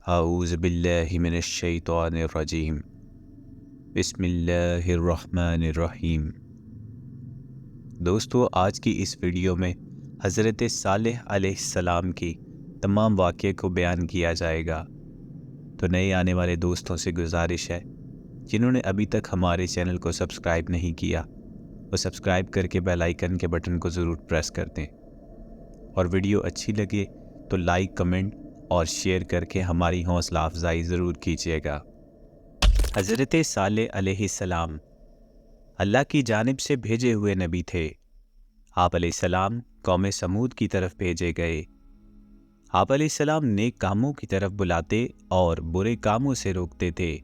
اعوذ باللہ من الشیطان الرجیم بسم اللہ الرحمن الرحیم۔ دوستو، آج کی اس ویڈیو میں حضرت صالح علیہ السلام کی تمام واقعے کو بیان کیا جائے گا۔ تو نئے آنے والے دوستوں سے گزارش ہے، جنہوں نے ابھی تک ہمارے چینل کو سبسکرائب نہیں کیا، وہ سبسکرائب کر کے بیل آئیکن کے بٹن کو ضرور پریس کر دیں، اور ویڈیو اچھی لگے تو لائک، کمنٹ اور شیئر کر کے ہماری حوصلہ افزائی ضرور کیجیے گا۔ حضرت صالح علیہ السلام اللہ کی جانب سے بھیجے ہوئے نبی تھے۔ آپ علیہ السلام قوم سمود کی طرف بھیجے گئے۔ آپ علیہ السلام نیک کاموں کی طرف بلاتے اور برے کاموں سے روکتے تھے۔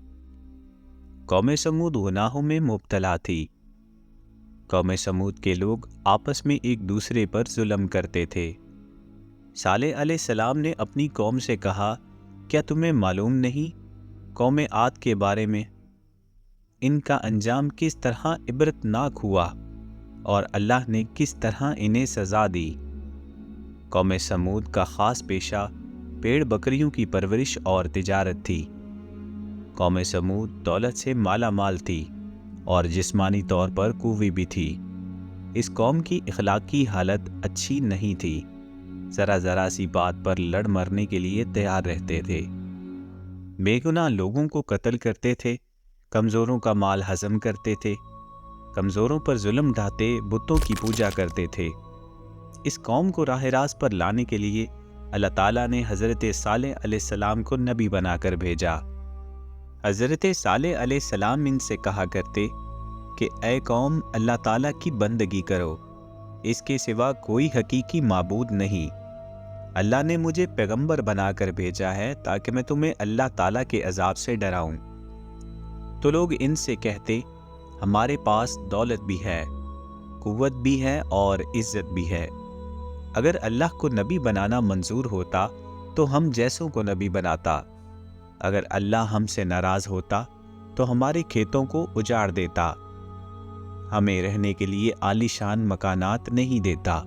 قوم سمود گناہوں میں مبتلا تھی۔ قوم سمود کے لوگ آپس میں ایک دوسرے پر ظلم کرتے تھے۔ صالح علیہ السلام نے اپنی قوم سے کہا، کیا تمہیں معلوم نہیں قوم عاد کے بارے میں؟ ان کا انجام کس طرح عبرتناک ہوا اور اللہ نے کس طرح انہیں سزا دی۔ قوم سمود کا خاص پیشہ پیڑ بکریوں کی پرورش اور تجارت تھی۔ قوم سمود دولت سے مالا مال تھی اور جسمانی طور پر قوی بھی تھی۔ اس قوم کی اخلاقی حالت اچھی نہیں تھی۔ ذرا سی بات پر لڑ مرنے کے لیے تیار رہتے تھے۔ بے گناہ لوگوں کو قتل کرتے تھے، کمزوروں کا مال ہضم کرتے تھے، کمزوروں پر ظلم ڈھاتے، بتوں کی پوجا کرتے تھے۔ اس قوم کو راہ راست پر لانے کے لیے اللہ تعالیٰ نے حضرت صالح علیہ السلام کو نبی بنا کر بھیجا۔ حضرت صالح علیہ السلام ان سے کہا کرتے کہ اے قوم، اللہ تعالیٰ کی بندگی کرو، اس کے سوا کوئی حقیقی معبود نہیں۔ اللہ نے مجھے پیغمبر بنا کر بھیجا ہے تاکہ میں تمہیں اللہ تعالیٰ کے عذاب سے ڈراؤں۔ تو لوگ ان سے کہتے، ہمارے پاس دولت بھی ہے، قوت بھی ہے اور عزت بھی ہے۔ اگر اللہ کو نبی بنانا منظور ہوتا تو ہم جیسوں کو نبی بناتا۔ اگر اللہ ہم سے ناراض ہوتا تو ہمارے کھیتوں کو اجاڑ دیتا، ہمیں رہنے کے لیے عالی شان مکانات نہیں دیتا۔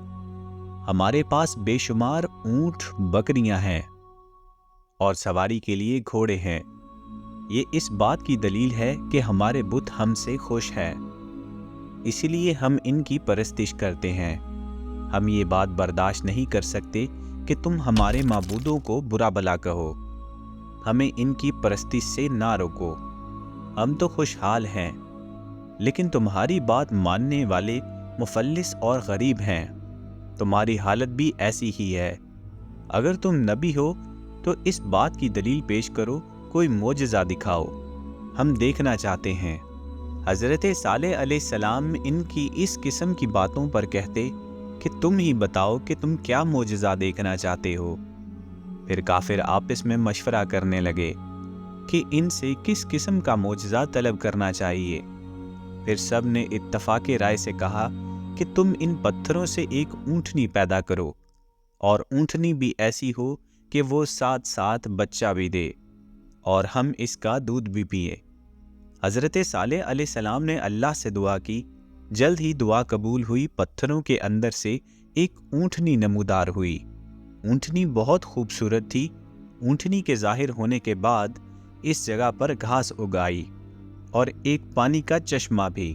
ہمارے پاس بے شمار اونٹ بکریاں ہیں اور سواری کے لیے گھوڑے ہیں۔ یہ اس بات کی دلیل ہے کہ ہمارے بت ہم سے خوش ہیں، اسی لیے ہم ان کی پرستش کرتے ہیں۔ ہم یہ بات برداشت نہیں کر سکتے کہ تم ہمارے معبودوں کو برا بھلا کہو۔ ہمیں ان کی پرستش سے نہ روکو، ہم تو خوشحال ہیں، لیکن تمہاری بات ماننے والے مفلس اور غریب ہیں۔ تمہاری حالت بھی ایسی ہی ہے۔ اگر تم نبی ہو تو اس بات کی دلیل پیش کرو، کوئی معجزہ دکھاؤ، ہم دیکھنا چاہتے ہیں۔ حضرت صالح علیہ السلام ان کی اس قسم کی باتوں پر کہتے کہ تم ہی بتاؤ کہ تم کیا معجزہ دیکھنا چاہتے ہو۔ پھر کافر آپس میں مشورہ کرنے لگے کہ ان سے کس قسم کا معجزہ طلب کرنا چاہیے۔ پھر سب نے اتفاق رائے سے کہا کہ تم ان پتھروں سے ایک اونٹنی پیدا کرو، اور اونٹنی بھی ایسی ہو کہ وہ ساتھ ساتھ بچہ بھی دے، اور ہم اس کا دودھ بھی پیئے۔ حضرت صالح علیہ السلام نے اللہ سے دعا کی۔ جلد ہی دعا قبول ہوئی۔ پتھروں کے اندر سے ایک اونٹنی نمودار ہوئی۔ اونٹنی بہت خوبصورت تھی۔ اونٹنی کے ظاہر ہونے کے بعد اس جگہ پر گھاس اگائی اور ایک پانی کا چشمہ بھی۔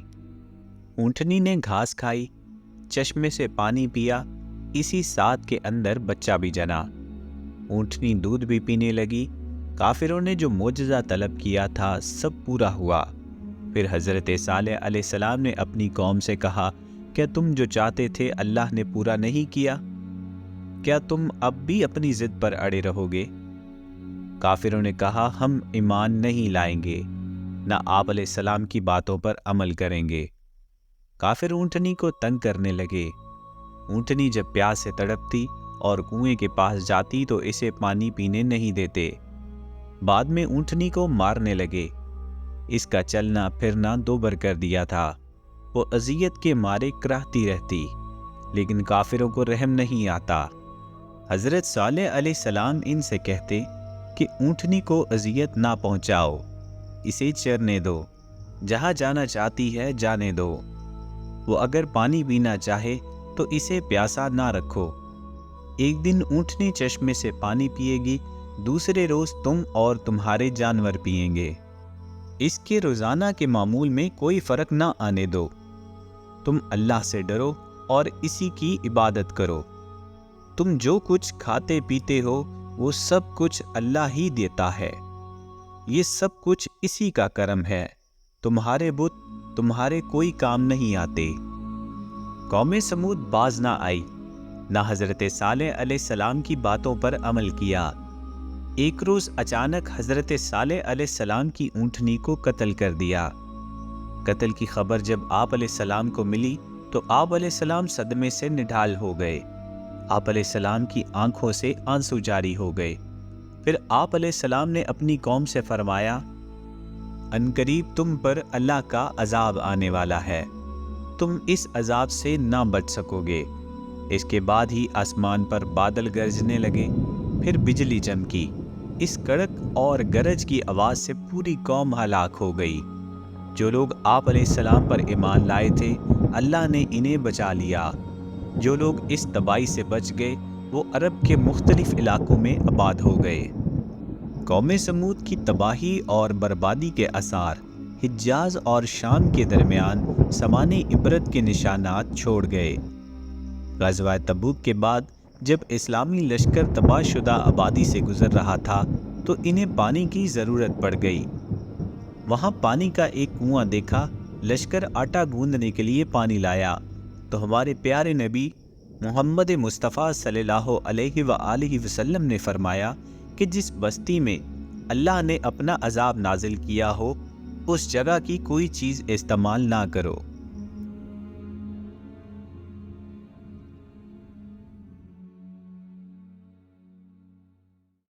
اونٹنی نے گھاس کھائی، چشمے سے پانی پیا، اسی ساتھ کے اندر بچہ بھی جنا۔ اونٹنی دودھ بھی پینے لگی۔ کافروں نے جو معجزہ طلب کیا تھا سب پورا ہوا۔ پھر حضرت صالح علیہ السلام نے اپنی قوم سے کہا، کیا تم جو چاہتے تھے اللہ نے پورا نہیں کیا؟ کیا تم اب بھی اپنی ضد پر اڑے رہو گے؟ کافروں نے کہا، ہم ایمان نہیں لائیں گے، نہ آپ علیہ السلام کی باتوں پر عمل کریں گے۔ کافر اونٹنی کو تنگ کرنے لگے۔ اونٹنی جب پیاس سے تڑپتی اور کنویں کے پاس جاتی تو اسے پانی پینے نہیں دیتے۔ بعد میں اونٹنی کو مارنے لگے۔ اس کا چلنا پھرنا دوبر کر دیا تھا۔ وہ اذیت کے مارے کراہتی رہتی، لیکن کافروں کو رحم نہیں آتا۔ حضرت صالح علیہ السلام ان سے کہتے کہ اونٹنی کو اذیت نہ پہنچاؤ، اسے چرنے دو، جہاں جانا چاہتی ہے جانے دو۔ وہ اگر پانی پینا چاہے تو اسے پیاسا نہ رکھو۔ ایک دن اونٹنی چشمے سے پانی پیے گی دوسرے روز تم اور تمہارے جانور پئیں گے۔ اس کے روزانہ کے معمول میں کوئی فرق نہ آنے دو۔ تم اللہ سے ڈرو اور اسی کی عبادت کرو۔ تم جو کچھ کھاتے پیتے ہو وہ سب کچھ اللہ ہی دیتا ہے۔ یہ سب کچھ اسی کا کرم ہے۔ تمہارے بت تمہارے کوئی کام نہیں آتے۔ قوم سمود باز نہ آئی، نہ حضرت صالح علیہ السلام کی باتوں پر عمل کیا۔ ایک روز اچانک حضرت صالح علیہ السلام کی اونٹنی کو قتل کر دیا۔ قتل کی خبر جب آپ علیہ السلام کو ملی تو آپ علیہ السلام صدمے سے نڈھال ہو گئے۔ آپ علیہ السلام کی آنکھوں سے آنسو جاری ہو گئے۔ پھر آپ علیہ السلام نے اپنی قوم سے فرمایا، عنقریب تم پر اللہ کا عذاب آنے والا ہے، تم اس عذاب سے نہ بچ سکو گے۔ اس کے بعد ہی آسمان پر بادل گرجنے لگے، پھر بجلی چمکی۔ اس کڑک اور گرج کی آواز سے پوری قوم ہلاک ہو گئی۔ جو لوگ آپ علیہ السلام پر ایمان لائے تھے اللہ نے انہیں بچا لیا۔ جو لوگ اس تباہی سے بچ گئے وہ عرب کے مختلف علاقوں میں آباد ہو گئے۔ قوم سمود کی تباہی اور بربادی کے آثار حجاز اور شام کے درمیان سمانے عبرت کے نشانات چھوڑ گئے۔ غزوہ تبوک کے بعد جب اسلامی لشکر تباہ شدہ آبادی سے گزر رہا تھا تو انہیں پانی کی ضرورت پڑ گئی۔ وہاں پانی کا ایک کنواں دیکھا، لشکر آٹا گوندنے کے لیے پانی لایا تو ہمارے پیارے نبی محمد مصطفیٰ صلی اللہ علیہ وآلہ وسلم نے فرمایا کہ جس بستی میں اللہ نے اپنا عذاب نازل کیا ہو اس جگہ کی کوئی چیز استعمال نہ کرو۔